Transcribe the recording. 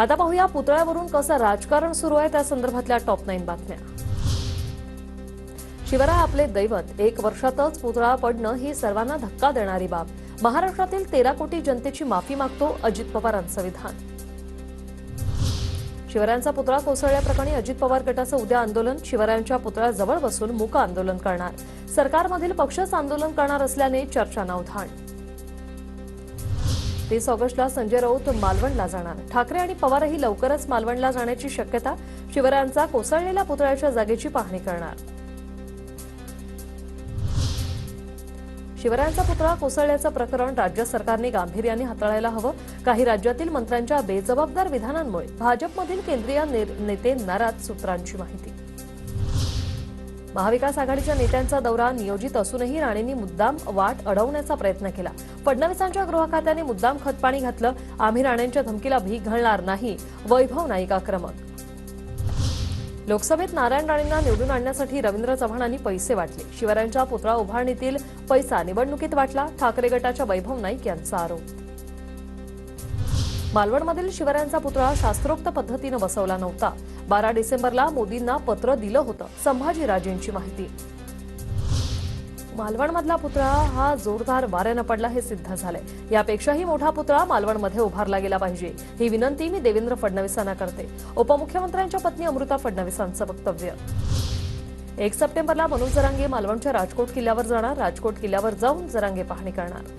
आता पाहूया पुतळ्यावरून कसं राजकारण सुरू आहे त्या संदर्भातल्या टॉप 9 बातम्या। शिवराय आपले दैवत, 1 वर्षातच पुतळा पडणं ही सर्वांना धक्का देणारी बाब। महाराष्ट्रातील 13 कोटी जनतेची माफी मागतो, अजित पवारांचं विधान। शिवरायांचा पुतळा कोसळल्याप्रकरणी अजित पवार गटाचं उद्या आंदोलन। शिवरायांच्या पुतळ्याजवळ बसून मूक आंदोलन करणार। सरकारमधील पक्षच आंदोलन करणार असल्याने चर्चांना उधाण। 30 ऑगस्टला संजय राऊत मालवणला जाणार। ठाकरे आणि पवारही लवकरच मालवणला जाण्याची शक्यता। शिवरायांचा कोसळलेल्या पुतळ्याच्या जागेची पाहणी करणार। शिवरायांचा पुतळा कोसळल्याचं प्रकरण राज्य सरकारने गांभीर्याने हाताळायला हवं। काही राज्यातील मंत्र्यांच्या बेजबाबदार विधानांमुळे भाजपमधील केंद्रीय नेते नाराज, सूत्रांची माहिती। महाविकास आघाडीच्या नेत्यांचा दौरा नियोजित असूनही राणेंनी मुद्दाम वाट अडवण्याचा प्रयत्न केला। फडणवीसांच्या गृह खात्याने मुद्दाम खतपाणी घातलं। आम्ही राणेंच्या धमकीला भीक घालणार नाही, वैभव नाईक आक्रमक। लोकसभेत नारायण राणेंना निवडून आणण्यासाठी रवींद्र चव्हाणांनी पैसे वाटले। शिवरायांच्या पुतळा उभारणीतील पैसा निवडणुकीत वाटला, ठाकरे गटाच्या वैभव नाईक यांचा आरोप। मालवणमधील शिवरायांचा पुतळा शास्त्रोक्त पद्धतीने बसवला नव्हता। 12 डिसेंबरला मोदींना पत्र दिलं होतं, संभाजीराजेंची माहिती। मालवणमधला पुतळा हा जोरदार वाऱ्यानं पडला हे सिद्ध झालंय। यापेक्षाही मोठा पुतळा मालवणमध्ये उभारला गेला पाहिजे, ही विनंती मी देवेंद्र फडणवीसांना करते। उपमुख्यमंत्र्यांच्या पत्नी अमृता फडणवीसांचं वक्तव्य। 1 सप्टेंबरला मनोज जरांगे मालवणच्या राजकोट किल्ल्यावर जाणार। राजकोट किल्ल्यावर जाऊन जरांगे पाहणी करणार।